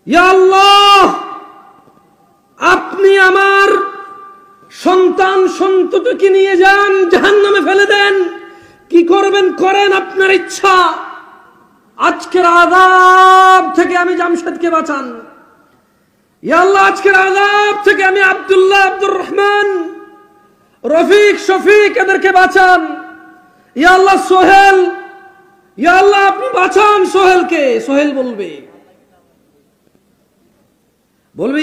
ইয়া আল্লাহ, আপনি আমার সন্তান সন্ততিকে নিয়ে যান, জাহান্নামে ফেলে দেন, কি করবেন করেন, আপনার ইচ্ছা। আজকের আযাব থেকে আমি জামশেদকে বাঁচান। ইয়া আল্লাহ, আজকের আযাব থেকে আমি আব্দুল্লাহ, আব্দুর রহমান, রফিক, শফিক এদেরকে বাঁচান। ইয়া আল্লাহ, সোহেল, ইয়া আল্লাহ আপনি বাঁচান সোহেলকে। সোহেল বলবে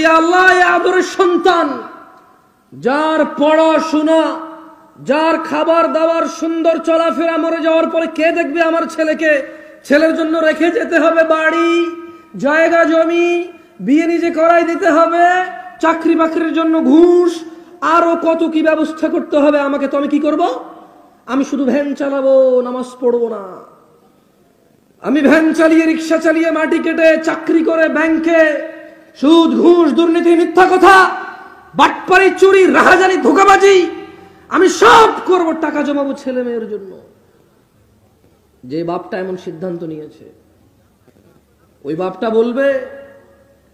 ইয়া আল্লাহ, এই আদরের সন্তান, যার পড়াশোনা, যার খাবার দাবার, সুন্দর চলাফেরা, মরে যাওয়ার পরে কে দেখবে আমার ছেলেকে? ছেলের জন্য রেখে যেতে হবে বাড়ি, জায়গা জমি, বিয়ে নিজে করাই দিতে হবে, চাকরি বাকরির জন্য ঘুষ, আরো কত কি ব্যবস্থা করতে হবে আমাকে। তো আমি কি করব? আমি শুধু ভ্যান চালাবো, নামাজ পড়বো না। আমি ভ্যান চালিয়ে, রিক্সা চালিয়ে, মাটি কেটে, চাকরি করে ব্যাংকে, সুদ ঘুষ দুর্নীতি মিথ্যা কথা বাটপারি চুরি রাহাজানি ধোঁকাবাজি আমি সব করব, টাকা জমাবো ছেলে মেয়ের জন্য। যে বাপটা এমন সিদ্ধান্ত নিয়েছে, ওই বাপটা বলবে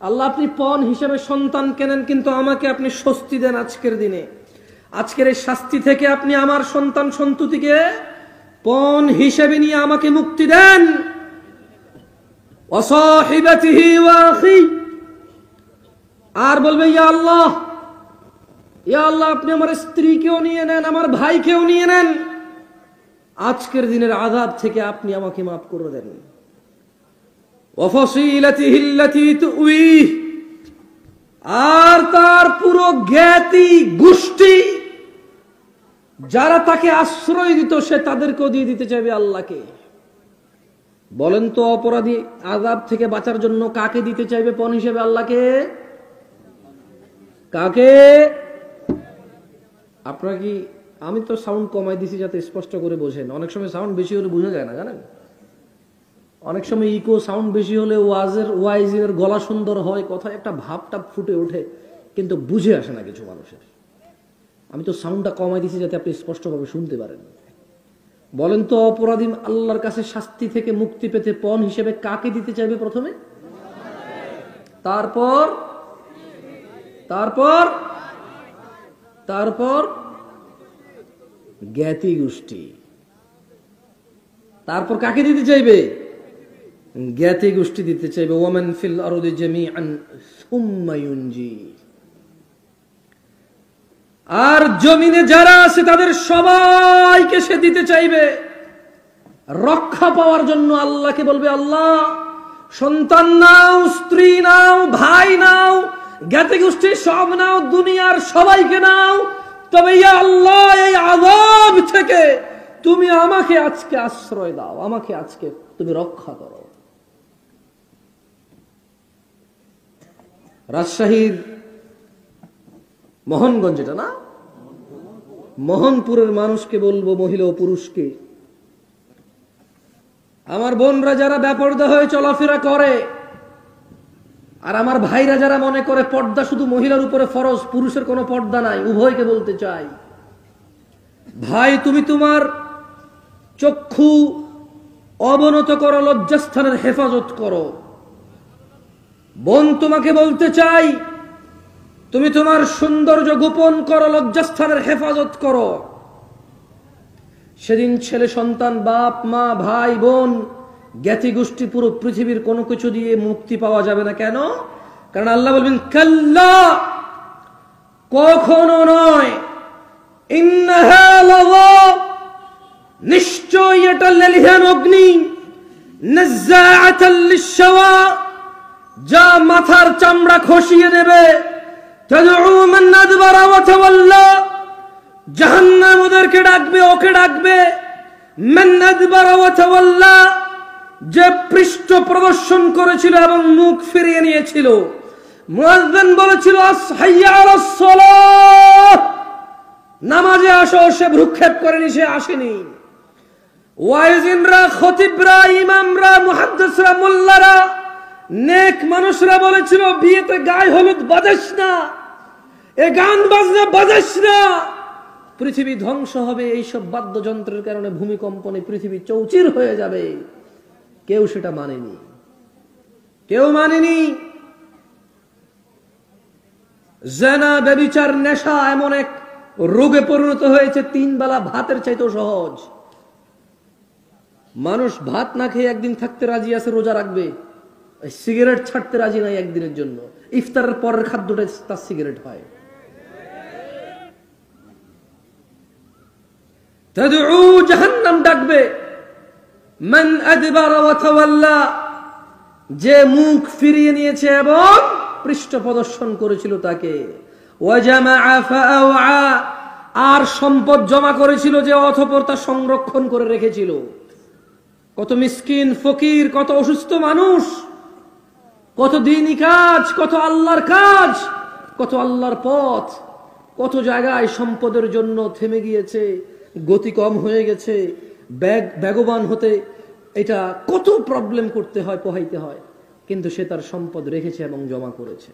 আল্লাহ আপনি পণ হিসেবে সন্তান কেনেন, কিন্তু আমাকে আপনি স্বস্তি দেন আজকের দিনে। আজকের এই শাস্তি থেকে আপনি আমার সন্তান সন্ততিকে পণ হিসেবে নিয়ে আমাকে মুক্তি দেন। ওয়াসাহিবাতিহি ওয়া আখি, আর বলবে ইয়া আল্লাহ, ইয়া আল্লাহ আপনি আমার স্ত্রীকেও নিয়ে নেন, আমার ভাইকেও নিয়ে নেন, আজকের দিনের আযাব থেকে আপনি আমাকে মাফ করে দেন। ওয়া ফাসিলাতিহি আল্লাতী তুই, আর তার পুরো জ্ঞাতি গোষ্ঠী যারা তাকে আশ্রয় দিত, সে তাদেরকেও দিয়ে দিতে চাইবে আল্লাহকে। বলেন তো, অপরাধী আযাব থেকে বাঁচার জন্য কাকে দিতে চাইবে পণ হিসেবে? আল্লাহকে। কাকে? আপনারা কি, আমি তো সাউন্ড কমাই দিছি যাতে স্পষ্ট করে বোঝেন। অনেক সময় সাউন্ড বেশি হলে বোঝা যায় না, জানেন? অনেক সময় ইকো সাউন্ড বেশি হলে ওয়াইজের গলা সুন্দর হয়, কথা একটা ভাবটা ফুটে ওঠে, কিন্তু বুঝে আসে না কিছু মানুষের। আমি তো সাউন্ডটা কমাই দিছি যাতে আপনি স্পষ্টভাবে শুনতে পারেন। বলেন তো, অপরাধী আল্লাহর কাছে শাস্তি থেকে মুক্তি পেতে পণ হিসেবে কাকে দিতে চাইবে প্রথমে? তারপর তারপর তারপর জ্ঞাতি গোষ্ঠী। তারপর কাকে দিতে চাইবে? জ্ঞাতি গোষ্ঠী দিতে চাইবে। ওয়ামান ফিল আরদি জামিআন সুম্মা ইউনজি, আর জমিনে যারা আছে তাদের সবাইকে সে দিতে চাইবে রক্ষা পাওয়ার জন্য। আল্লাহকে বলবে আল্লাহ সন্তান নাও, স্ত্রী নাও, ভাই নাও, জ্ঞাতি গোষ্ঠী সব নাও, দুনিয়ার সবাইকে নাও, তবে ইয়া আল্লাহ এই আযাব থেকে তুমি আমাকে আজকে আশ্রয় দাও, আমাকে আজকে তুমি রক্ষা করো। রাজশাহীর মোহনগঞ্জ, এটা না, মোহনপুরের মানুষকে বলবো, মহিলা ও পুরুষকে, আমার বোনরা যারা বেপরদা হয়ে চলাফেরা করে, আর আমার ভাইরা যারা মনে করে পর্দা শুধু মহিলার উপরে ফরজ, পুরুষের কোনো পর্দা নাই, উভয়কে বলতে চাই, ভাই তুমি তোমার চক্ষু অবনত করো, লজ্জাস্থানের হেফাজত করো। বোন তোমাকে বলতে চাই, তুমি তোমার সৌন্দর্য গোপন করো, লজ্জাস্থানের হেফাজত করো। সেদিন ছেলে সন্তান, বাপ মা, ভাই বোন, জ্ঞাতি গোষ্ঠী, পুরো পৃথিবীর কোনো কিছু দিয়ে মুক্তি পাওয়া যাবে না। কেন? কারণ আল্লাহ বলবেন কাল্লা, কখনো নয়, ইন্নাহা লাযা, নিশ্চয় এটা লেলিহান অগ্নি, নাযাআতাল লিশশাওয়া, যা মাথার চামড়া খসিয়ে দেবে, তাদউ মান আদবারা ওয়া তাওয়াল্লা, জাহান্নাম ওদেরকে ডাকবে, ওকে ডাকবে। মান আদবারা ওয়া তাওয়াল্লা, যে পৃষ্ঠ প্রদর্শন করেছিল এবং মুখ ফিরিয়ে নিয়েছিল। মুয়াজ্জিন বলেছিল হাইয়া আলাস সালাহ, নামাজে আসো, সে ভ্রুক্ষেপ করেনি, সে আসেনি। ওয়াইজিনরা, খতিবরা, ইমামরা, মুহাদ্দিসরা, মোল্লারা, নেক মানুষরা বলেছিল বিয়েতে গায়ে হলুদ বাজাস না, এ গান বাজনা বাজাস না, পৃথিবী ধ্বংস হবে, এইসব বাদ্যযন্ত্রের কারণে ভূমিকম্পনে পৃথিবী চৌচির হয়ে যাবে। কেউ সেটা মানেনি, কেউ মানেনি। জেনা, ব্যভিচার, নেশা এমন এক রোগে পরিণত হয়েছে 3 বেলা ভাতের চাইতেও সহজ। মানুষ ভাত না খেয়ে একদিন থাকতে রাজি আছে, রোজা রাখবে, সিগারেট ছাড়তে রাজি নাই একদিনের জন্য। ইফতারের পরের খাদ্যটা তার সিগারেট হয়। তাদউ জাহান্নাম ডাকবে, মান আদবারা ওয়া তাওয়াল্লা, যে মুখ ফিরিয়ে নিয়েছে এবং পৃষ্ঠ প্রদর্শন করেছিল তাকে। ওয়া জামাআ ফাআওয়া, আর সম্পদ জমা করেছিল যে অতঃপর তা সংরক্ষণ করে রেখেছিল। কত মিসকিন ফকির, কত অসুস্থ মানুষ, কত দ্বীনি কাজ, কত আল্লাহর কাজ, কত আল্লাহর পথ, কত জায়গায় সম্পদের জন্য থেমে গিয়েছে, গতি কম হয়ে গেছে, বেগবান হতে এটা কত প্রবলেম করতে হয়, পোহাইতে হয়, কিন্তু সে তার সম্পদ রেখেছে এবং জমা করেছে।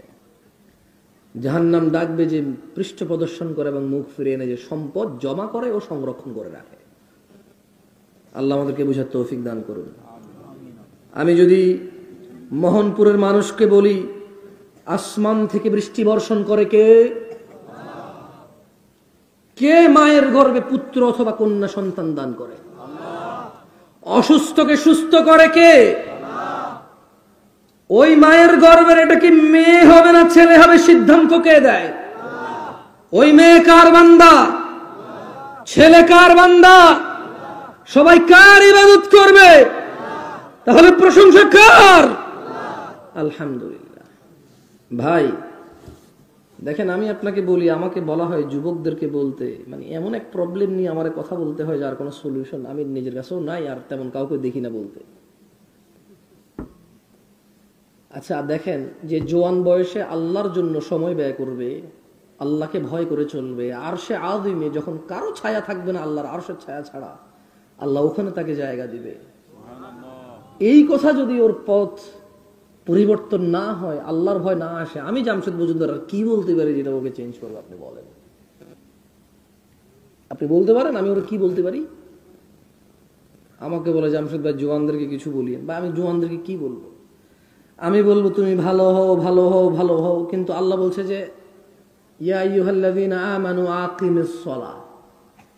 জাহান্নাম ডাকবে যে পৃষ্ঠ প্রদর্শন করে এবং মুখ ফিরিয়ে এনে যে সম্পদ জমা করে ও সংরক্ষণ করে রাখে। আল্লাহ আমাদেরকে বুঝার তৌফিক দান করুন। আমি যদি মোহনপুরের মানুষকে বলি, আসমান থেকে বৃষ্টি বর্ষণ করে কে? কে মায়ের গর্ভে পুত্র অথবা কন্যা সন্তান দান করে? অসুস্থকে সুস্থ করে কে? ওই মায়ের গর্ভের এটা কি মেয়ে হবে না ছেলে হবে সিদ্ধান্ত কে দেয়? ওই মেয়ে কার বান্দা? ছেলে কার বান্দা? সবাই কার ইবাদত করবে? তাহলে প্রশংসা কার? আলহামদুলিল্লাহ। ভাই দেখেন, আমি আপনাকে বলি, আমাকে বলা হয় যুবকদেরকে বলতে, মানে এমন এক প্রবলেম নিয়ে আমার কথা বলতে হয় যার কোনো সলিউশন আমি নিজের কাছেও নাই, আর তেমন কাউকে দেখি না বলতে। আচ্ছা দেখেন, যে জোয়ান বয়সে আল্লাহর জন্য সময় ব্যয় করবে, আল্লাহকে ভয় করে চলবে, আরশে আযিমে যখন কারো ছায়া থাকবে না আল্লাহর আরশের ছায়া ছাড়া, আল্লাহ ওখানে তাকে জায়গা দিবে। এই কথা যদি ওর পথ পরিবর্তন না হয়, আল্লাহর ভয় না আসে, আমি জামশেদ মজুমদার আর কি বলতে পারি যেটা ওকে চেঞ্জ করবে? আপনি বলেন, আপনি বলতে পারেন আমি ওরা কি বলতে পারি? আমাকে বলে জামশেদ ভাই জোয়ানদেরকে কিছু বলি, বা আমি জোয়ানদেরকে কি বলবো? আমি বলবো তুমি ভালো হও, ভালো হও, ভালো হও, কিন্তু আল্লাহ বলছে যে ইয়া আইয়ুহাল্লাযীনা আমানু আকিমিস সালাহ,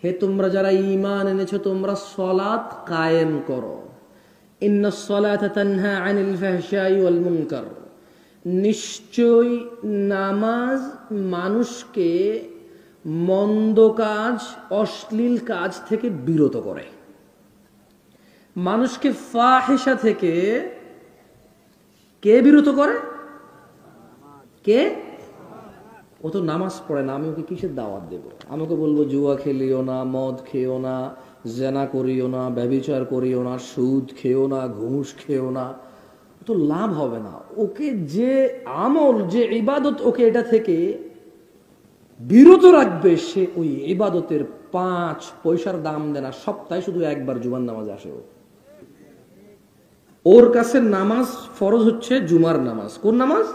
হে তোমরা যারা ঈমান এনেছো তোমরা সালাত কায়েম করো। ইন্নাস সালাতা তানহা আনিল ফাহশাই ওয়াল মুনকার, নিশ্চয় নামাজ মানুষকে মন্দ কাজ, অশ্লীল কাজ থেকে বিরত করে, মানুষকে ফাহিশা থেকে কে বিরত করে? কে? ও তো নামাজ পড়ে না, আমি ওকে কিসের দাওয়াত দেব? আমাকে বলবো জুয়া খেলিও না, মদ খেও না, জেনা করিও না, ব্যভিচার করিও না, সুদ খেও না, ঘুষ খেও না, তো লাভ হবে না। ওকে যে আমল, যে ইবাদত ওকে এটা থেকে বিরত রাখবে, সে ওই ইবাদতের 5 পয়সার দাম দেনা, সপ্তাহে শুধু একবার জুমার নামাজ আসে। ওর কাছে নামাজ ফরজ হচ্ছে জুমার নামাজ। কোন নামাজ?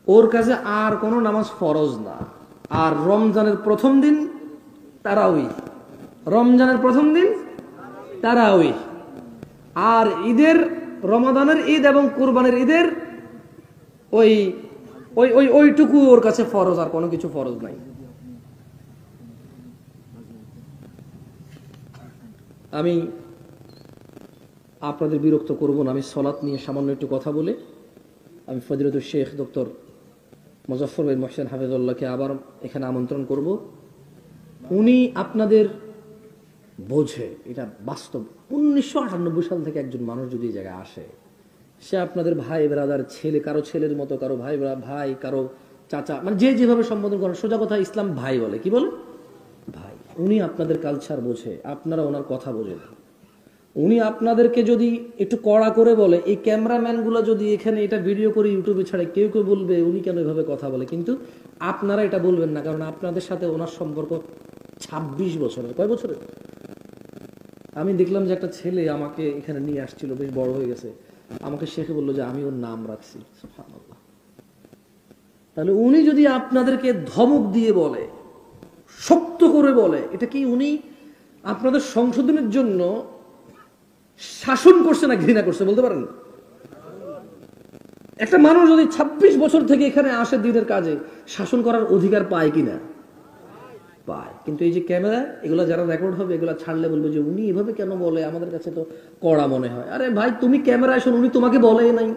ওর কাছে আর কোন নামাজ ফরজ না। আর রমজানের প্রথম দিন তারাউই, রমজানের প্রথম দিন তারাউই, আর ঈদের, রমাদানের ঈদ এবং কুরবানির ঈদের ওই ওই ওই ওইটুকু ওর কাছে ফরজ, আর কোনো কিছু ফরজ নাই। আমি আপনাদের বিরক্ত করব না, আমি সালাত নিয়ে সামান্য একটু কথা বলে আমি ফজিলতুল শেখ ডক্টর মুজাফফর বিন মুহসিন হাফিজুল্লাহকে আবার এখানে আমন্ত্রণ করব। উনি আপনাদের বোঝে, এটা বাস্তব। 1998 সাল থেকে একজন মানুষ যদি এই জায়গায় আসে, সে আপনাদের ভাই ব্রাদার, ছেলে, কারো ছেলের মতো, কারো ভাই ভাই, কারো চাচা, মানে যে যেভাবে সম্বোধন করেন, সোজা কথা ইসলাম ভাই বলে। কি বলে? ভাই। উনি আপনাদের কালচার বোঝে, আপনারা ওনার কথা বোঝেন। উনি আপনাদেরকে যদি একটু কড়া করে বলে, এই ক্যামেরাম্যানগুলো যদি এখানে এটা ভিডিও করে ইউটিউবে ছাড়ে, কেউ কেউ বলবে উনি কেন এভাবে কথা বলে, কিন্তু আপনারা এটা বলবেন না, কারণ আপনাদের সাথে ওনার সম্পর্ক 26 বছরের। কয় বছরের? আমি দেখলাম যে একটা ছেলে আমাকে এখানে নিয়ে আসছিল, বেশ বড় হয়ে গেছে, আমাকে শেখে বললো যে আমি ওর নাম রাখছি। সুবহানাল্লাহ। তাহলে উনি যদি আপনাদেরকে ধমক দিয়ে বলে, শক্ত করে বলে, এটা কি উনি আপনাদের সংশোধনের জন্য শাসন করছে না ঘৃণা করছে? বলতে পারেন? একটা মানুষ যদি 26 বছর থেকে এখানে আসে দিনের কাজে, শাসন করার অধিকার পায় কিনা? পায়। কিন্তু এই যে ক্যামেরা, এগুলো যারা রেকর্ড হবে, এগুলো ছাড়লে বলবে যে উনি এভাবে কেন বলে, আমাদের কাছে তো কড়া মনে হয়। আরে ভাই, তুমি ক্যামেরায় শোন, উনি তোমাকে বলে নাই।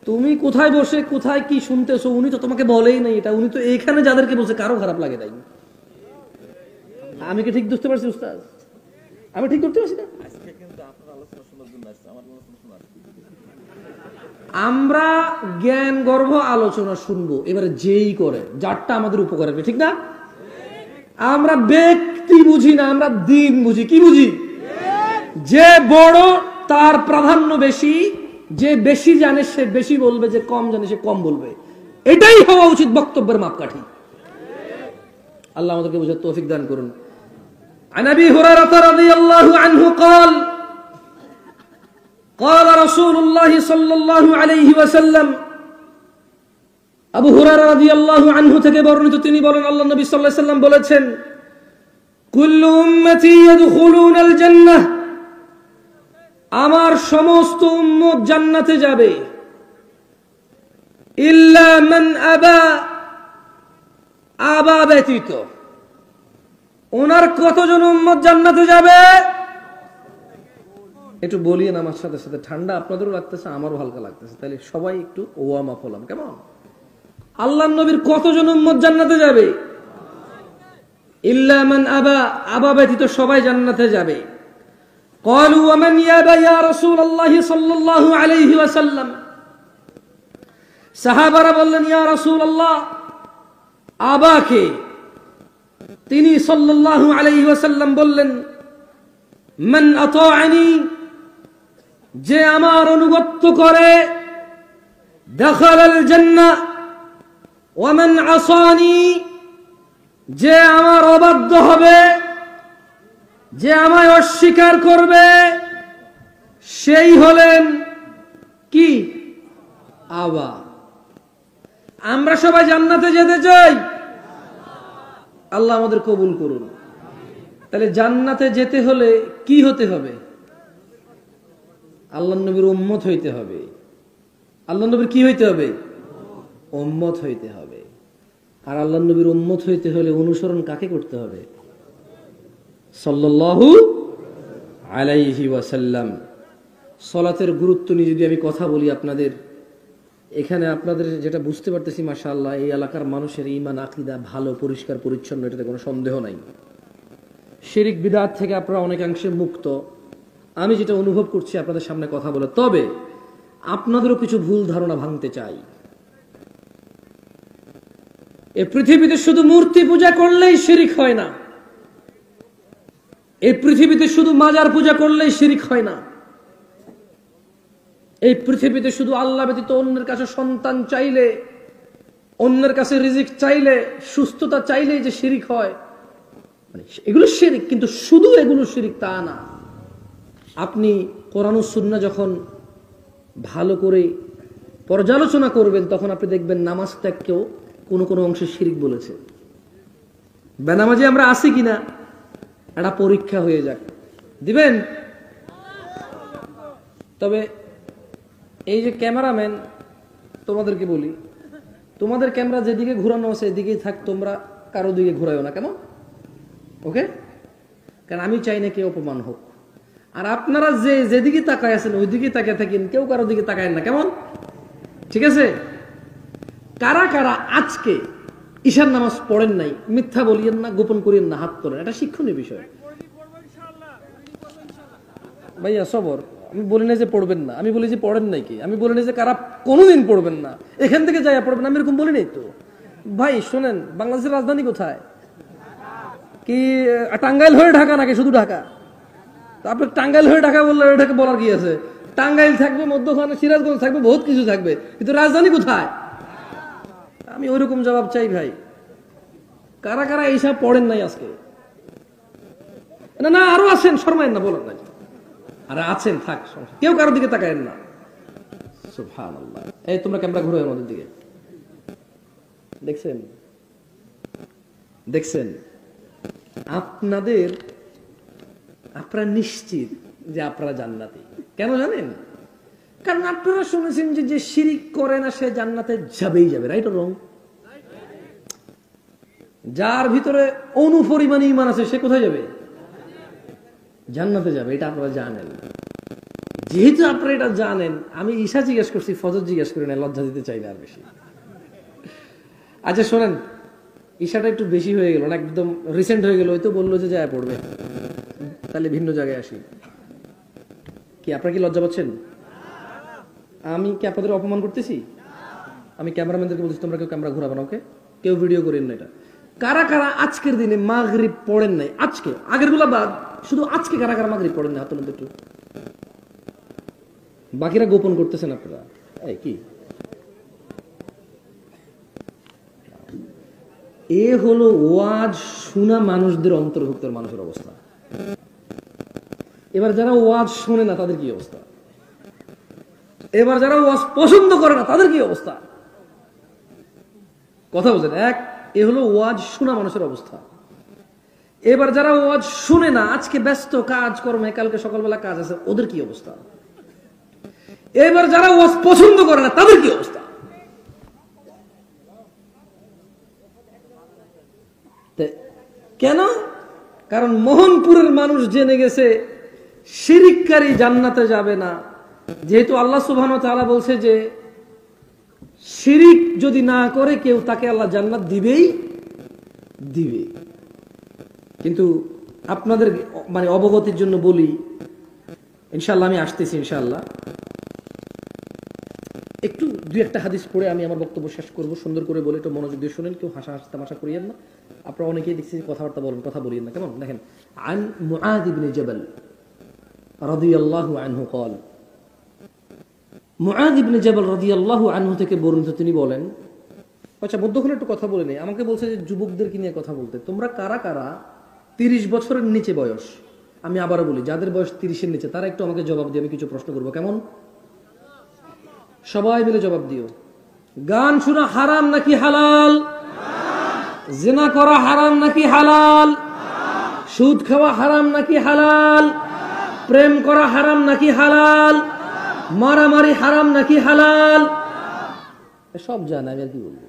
তুমি কোথায় বসে কোথায় কি শুনতেছো, উনি তো তোমাকে বলেই নাই এটা। উনি তো এখানে যাদেরকে বলছে কারো খারাপ লাগে নাই। আমি কি ঠিক বুঝতে পারছি উস্তাদ? আমি ঠিক করতে পারছি না? আমরা জ্ঞান গর্ভ আলোচনা শুনবো, এবারে যেই করে যারটা আমাদের উপকার হবে, ঠিক না? আমরা ব্যক্তি বুঝি না, আমরা দিন বুঝি। কি বুঝি? যে বড় তার প্রাধান্য বেশি, যে বেশি জানে সে বেশি বলবে, যে কম জানে সে কম বলবে। এটাই হওয়া উচিত বক্তব্যের মাপকাঠি। আল্লাহ আমাদেরকে বুঝার তৌফিক দান করুন। عن أبي هريرة رضي الله عنه قال قال رسول الله صلى الله عليه وسلم আবু হুরায়রা রাদিয়াল্লাহু আনহু থেকে বর্ণিত, তিনি বলেন আল্লাহর নবী সাল্লাল্লাহু আলাইহি ওয়াসাল্লাম বলেছেন, কুল্লু উম্মতি ইয়াদখুলুনাল জান্নাহ, আমার সমস্ত উম্মত জান্নাতে যাবে, ইল্লা মান আবা, আবা ব্যতীত। ওনার কতজন উম্মত জান্নাতে যাবে? একটু বলিয়েন আমার সাথে সাথে, ঠান্ডা আপনাদেরও লাগতেছে, আমারও হালকা লাগতেছে, তাহলে সবাই একটু ওয়ার্ম আপ হলাম, কেমন? আল্লাহর নবীর কতজন উম্মত জান্নাতে যাবে? ইল্লা মান আবা, আবা ব্যতীত সবাই জান্নাতে যাবে। ক্বালু ওয়া মান ইয়াবা ইয়া রাসূলুল্লাহ সাল্লাল্লাহু আলাইহি ওয়াসাল্লাম, সাহাবারা বললেন, ইয়া রাসূলুল্লাহ, আবাকে? তিনি সাল্লাল্লাহু আলাইহি ওয়াসাল্লাম বললেন, মান আতাআনি, যে আমার অনুগত্য করে, দাখালাল জান্নাহ, ওয়া মান আসানি, যে আমার অবাধ্য হবে, যে আমায় অস্বীকার করবে, সেই হলেন কি? আবা। আমরা সবাই জান্নাতে যেতে চাই, আল্লাহ আমাদের কবুল করুন। তাহলে জান্নাতে যেতে হলে কি হতে হবে? আল্লাহর নবীর উম্মত হইতে হবে। আল্লাহর নবীর কি হইতে হবে? উম্মত হইতে হবে। আর আল্লাহর নবীর উম্মত হইতে হলে অনুসরণ কাকে করতে হবে? সাল্লাল্লাহু আলাইহি ওয়াসাল্লাম। সালাতের গুরুত্ব নিয়ে যদি আমি কথা বলি আপনাদের, এখানে আপনাদের যেটা বুঝতে পারতেছি, মাশাআল্লাহ, এই এলাকার মানুষের ঈমান আকীদা ভালো, পরিষ্কার পরিচ্ছন্ন, এটাতে কোনো সন্দেহ নাই। শিরক বিদআত থেকে আপনারা অনেকাংশে মুক্ত, আমি যেটা অনুভব করছি আপনাদের সামনে কথা বলে। তবে আপনাদেরও কিছু ভুল ধারণা ভাঙতে চাই। এই পৃথিবীতে শুধু মূর্তি পূজা করলেই শিরক হয় না। এই পৃথিবীতে শুধু মাজার পূজা করলেই শিরক হয় না। এই পৃথিবীতে শুধু আল্লাহ ব্যতীত অন্যের কাছে সন্তান চাইলে, অন্যের কাছে রিজিক চাইলে, সুস্থতা চাইলেই যে শিরক হয়, মানে এগুলো শিরক। কিন্তু শুধু এগুলো শিরক তা না। আপনি কোরআন ও সুন্নাহ যখন ভালো করে পর্যালোচনা করবেন, তখন আপনি দেখবেন নামাজ ত্যাগকেও কোনো কোনো অংশে শিরক বলেছে। বেনামাজি আমরা আছি কিনা একটা পরীক্ষা হয়ে যাক, দিবেন? তবে এই যে ক্যামেরাম্যান, তোমাদেরকে বলি, তোমাদের ক্যামেরা যেদিকে ঘুরানো আছে এদিকেই থাক, তোমরা কারো দিকে ঘুরাইও না, কেমন? ওকে? কারণ আমি চাই না কেউ অপমান হোক। আর আপনারা যেদিকে তাকায় আছেন ওইদিকে তাকিয়ে থাকেন, কেউ কারো দিকে তাকায় না, কেমন? ঠিক আছে? কারা কারা আজকে ঈশার নামাজ পড়েন নাই, মিথ্যা বলিয়েন না, গোপন করিয়েন না, হাত তোলেন। এটা শিক্ষণীয় বিষয়। ভাইয়া সবর, আমি বলি না যে পড়বেন না, আমি বলি যে পড়েন নাই কি, আমি বলি না যে কারা কোনোদিন পড়বেন না, এখান থেকে যাইয়া পড়বেন, আমি এরকম বলি নাই তো। ভাই শোনেন, বাংলাদেশের রাজধানী কোথায়? কি টাঙ্গাইল হয়ে ঢাকা নাকি শুধু ঢাকা? তারপর টাঙ্গাইল হয়ে ঢাকা বললে এটাকে বলার কি আছে? টাঙ্গাইল থাকবে, মধ্যখানে সিরাজগঞ্জ থাকবে, বহুত কিছু থাকবে, কিন্তু রাজধানী কোথায়? আমি ওইরকম জবাব চাই ভাই। কারা কারা এইসব পড়েন নাই আজকে? না না, আরো আছেন, শর্মায়েন না, বলেন না। আরে আছেন, থাক, কেউ কারোর দিকে তাকায়েন না। সুবহানাল্লাহ। এই তোমরা ক্যামেরা ঘুরো আমাদের দিকে। দেখছেন? দেখছেন? আপনারা নিশ্চিত যে আপনারা জান্নাতি। কেন জানেন? কারণ আপনারা শুনেছেন যে যে শিরিক করে না সে জান্নাতে যাবেই যাবে, রাইট অর রং? যার ভিতরে অনুপরিমাণ ঈমান আছে সে কোথায় যাবে? জান্নাতে যাবে। এটা আপনারা জানেন। যেহেতু আপনারা এটা জানেন, আমি ঈশা জিজ্ঞেস করছি, ফজর জিজ্ঞেস করি না, লজ্জা দিতে চাইলে আর বেশি। আচ্ছা শোনেন, ঈশাটা একটু বেশি হয়ে গেল না, একদম রিসেন্ট হয়ে গেল, ওই তো বললো যে যায় পড়বে, তাহলে ভিন্ন জায়গায় আসি। কি আপনারা কি লজ্জা পাচ্ছেন? আমি কি আপনাদের অপমান করতেছি? আমি ক্যামেরাম্যানদেরকে বলছি তোমরা কেউ ক্যামেরা ঘোরাবে না, ওকে? কেউ ভিডিও করেন না। এটা কারা কারা আজকের দিনে মাগরিব পড়েন নাই? আজকে, আগের গুলা বাদ, শুধু আজকে কারা কারা মাগরিব পড়েন না? হাত তুলেন একটু। বাকিরা গোপন করতেছেন আপনারা। এই কি এ হলো ওয়াজ শোনা মানুষদের অন্তর্ভুক্ত মানুষের অবস্থা। এবার যারা ওয়াজ শোনে না তাদের কি অবস্থা? এবার যারা ওয়াজ পছন্দ করে না তাদের কি অবস্থা? কথা বলছেন? এ হলো ওয়াজ শোনা মানুষের অবস্থা। এবার যারা ওয়াজ শুনে না, আজকে ব্যস্ত কাজ কর্মে, কালকে সকালবেলা কাজ আছে, ওদের কি অবস্থা? এবার যারা ওয়াজ পছন্দ করে না তাদের কি অবস্থা? কেন? কারণ মোহনপুরের মানুষ জেনে গেছে শিরিককারী জান্নাতে যাবে না। যেহেতু আল্লাহ সুবহানাহু ওয়া তাআলা বলছে যে শিরিক যদি না করে কেউ, তাকে আল্লাহ জান্নাত দিবেই দিবে। কিন্তু আপনাদের মানে অবগতির জন্য বলি, ইনশাআল্লাহ আমি আসতেছি, ইনশাআল্লাহ একটু দুই একটা হাদিস পড়ে আমি আমার বক্তব্য শেষ করব। সুন্দর করে বলে একটু মনোযোগ দিয়ে শুনেন, কেউ হাসা তামাশা করিয়েন না। আপনারা অনেকেই দেখছি কথাবার্তা বলেন, কথা বলিয়েন না, কেমন? দেখেন, আন মুআয ইবনে জাবাল রাদিয়াল্লাহু আনহু قال, মুআয ইবনে জাবাল রাদিয়াল্লাহু আনহু থেকে বর্ণিত, তিনি বলেন, আচ্ছা মধ্যখানে একটু কথা বলে নেই, আমাকে বলছে যে যুবকদেরকে নিয়ে কথা বলতে, তোমরা কারা কারা 30 বছরের নিচে বয়স, আমি আবারও বলি যাদের বয়স 30-এর নিচে, তারা একটু আমাকে জবাব দিয়ে, আমি কিছু প্রশ্ন করবো, কেমন? সবাই মিলে জবাব দিও। গান শোনা হারাম নাকি হালাল? জিনা করা হারাম নাকি হালাল? সুদ খাওয়া হারাম নাকি হালাল? প্রেম করা হারাম নাকি হালাল? মারামারি হারাম নাকি হালাল? সব জানে, আমি আর কি বলবো?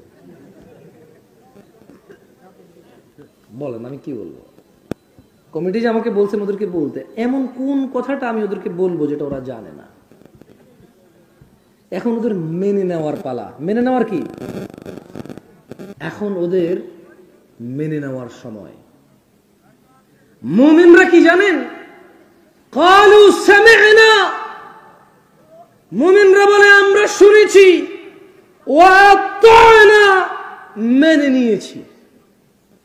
বলেন, আমি কি বলবো? কমিটি যে আমাকে বলছেন ওদেরকে বলতে, এমন কোন কথাটা আমি ওদেরকে বলবো যেটা ওরা জানে না? এখন ওদের মেনে নেওয়ার পালা। মেনে নেওয়ার কি? এখন ওদের মেনে নেওয়ার সময়। মুমিনরা কি জানেন? ক্বালু সামি'না, মুমিনরা বলে আমরা শুনেছি, ওয়া আতা'না, মেনে নিয়েছি।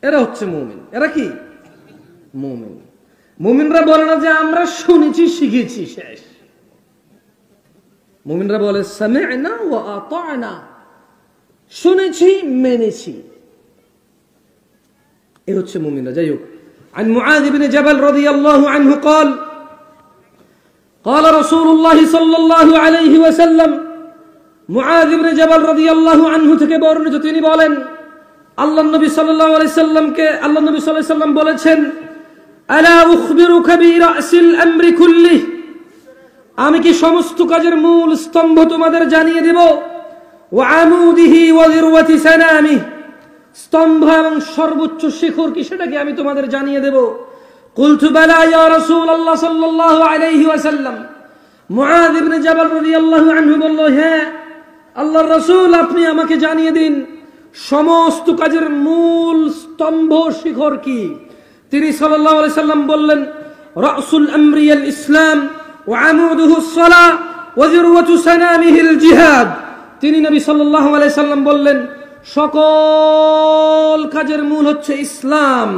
এরা হচ্ছে মুমিন। এরা কি মুমিন? মুমিনরা বলে না যে আমরা শুনেছি শিখেছি শেষ। মুমিনরা বলে সামি'না ওয়া আতা'না, শুনেছি মেনেছি। এ হচ্ছে মুমিনরা। যাই হোক, عن معاذ بن جبل رضي الله عنه قال قال رسول الله صلى الله عليه وسلم, মুআয ইবনে জাবাল রাদিয়াল্লাহু আনহু থেকে বর্ণিত, তিনি বলেন আল্লাহর নবী সাল্লাল্লাহু আলাইহি সাল্লামকে, আল্লাহর নবী সাল্লাল্লাহু আলাইহি সাল্লাম বলেছেন, আলা উখবিরুকা বিরাসিল আমরি কুল্লিহি, আমি কি সমস্ত কাজের মূল স্তম্ভ তোমাদের জানিয়ে দেব? ওয়া আমুদিহি ওয়া যিরওয়াতি সানামিহি, স্তম্ভ এবং সর্বোচ্চ শিখর কি সেটা কি আমি তোমাদের জানিয়ে দেব? কুলতু বালা ইয়া রাসূলুল্লাহ সাল্লাল্লাহু আলাইহি ওয়াসাল্লাম, মুআয ইবনে জাবাল রাদিয়াল্লাহু আনহু বলল, হ্যাঁ আল্লাহর রাসূল, আপনি আমাকে জানিয়ে দিন সমস্ত কাজের মূল স্তম্ভ শিখর কি? তিনি সাল্লাল্লাহু আলাইহি সাল্লাম বললেন, রাসুল আমরি আল ইসলাম ওয়া আমুদুহু আস-সালাহ ওয়া যিরওয়াতু সানামিহি আল জিহাদ। তিনি নবী সাল্লাল্লাহু আলাইহি সাল্লাম বললেন, সকল কাজের মূল হচ্ছে ইসলাম,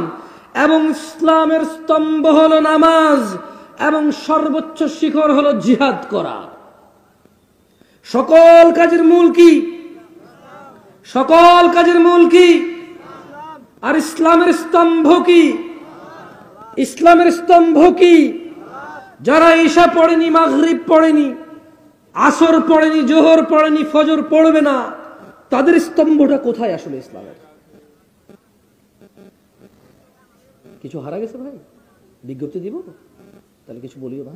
এবং ইসলামের স্তম্ভ হলো নামাজ, এবং সর্বোচ্চ শিখর হলো জিহাদ করা। সকল কাজের মূল কি? সকল কাজের মূল কি? আর ইসলামের স্তম্ভ কি? ইসলামের স্তম্ভ কি? যারা ঈশা পড়েনি, মাগরিব পড়েনি, আসর পড়েনি, জোহর পড়েনি, ফজর পড়বে না, তাদের স্তম্ভটা কোথায় আসলে ইসলামের? কিছু হারা গেছে ভাই? বিজ্ঞপ্তি দিব তাহলে কিছু বলিও না।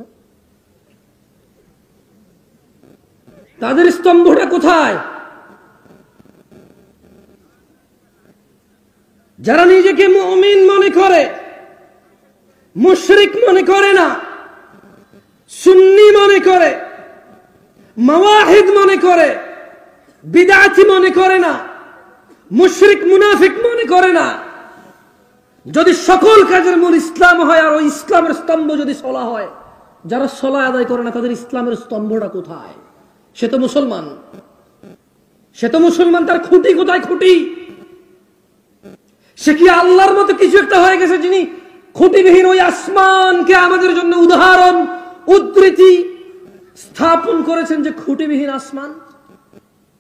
তাদের স্তম্ভটা কোথায়? যারা নিজেকে মুমিন মনে করে, মুশরিক মনে করে না, সুন্নি মনে করে, মাওয়াহিদ মনে করে, বিদআতি মনে করে না, মুশরিক মুনাফিক মনে করে না, যদি সকল কাজের মূল ইসলাম হয় আর ওই ইসলামের স্তম্ভ যদি সলা হয়, যারা সলা আদায় করে না তাদের ইসলামের স্তম্ভটা কোথায়? সে তো মুসলমান, সে তো মুসলমান, তার খুঁটি কোথায়? খুঁটি সে কি আল্লাহর মতো কিছু একটা হয়ে গেছে যিনি খুঁটিবিহীন ওই আসমানকে আমাদের জন্য উদাহরণ উদ্ধৃতি স্থাপন করেছেন যে খুঁটিবিহীন আসমান?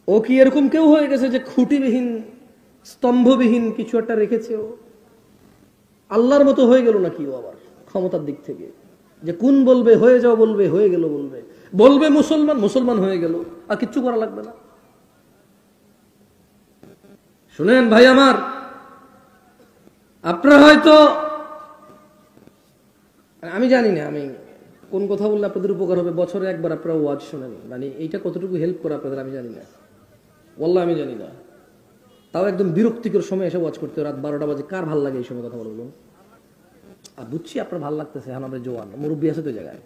ও কি এরকম কেউ হয়ে গেছে যে খুঁটিবিহীন স্তম্ভবিহীন কিছু একটা রেখেছে? ও আল্লাহর মতো হয়ে গেল নাকি ও আবার ক্ষমতার দিক থেকে? যে কোন বলবে হয়ে যাও, বলবে হয়ে গেল, বলবে মুসলমান, মুসলমান হয়ে গেল, আর কিচ্ছু করা লাগবে না। শুনেন ভাই আমার, আপনারা হয়তো, আমি জানি না আমি কোন কথা বললে আপনাদের উপকার হবে, বছরে একবার আপনারা ওয়াজ শোনেন, মানে এইটা কতটুকু হেল্প করে আপনাদের আমি জানি না, ওয়াল্লাহ আমি জানি না। তাও একদম বিরক্তিকর সময় এসে ওয়াজ করতে, রাত 12টা বাজে, কার ভাল লাগে এই সময় কথা বলবো? আর বুঝছি আপনার ভাল লাগতেছে, এখন আমরা জোয়ান মুরব্বী আছে তো জায়গায়,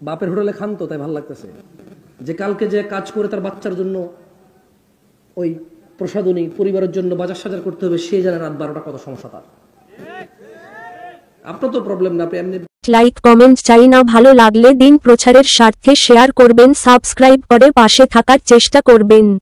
বাপের হোটেলে খান তো তাই ভাল লাগতেছে, যে কালকে যে কাজ করে তার বাচ্চার জন্য ওই প্রসাদনী পরিবারের জন্য বাজার সাজার করতে হবে, সে জানে রাত 12টা কত সমস্যা তার। আপনার তো প্রবলেম না, আপনি এমনি লাইক কমেন্ট চাই না, ভালো লাগলে দিন প্রচারের স্বার্থে শেয়ার করবেন, সাবস্ক্রাইব করে পাশে থাকার চেষ্টা করবেন।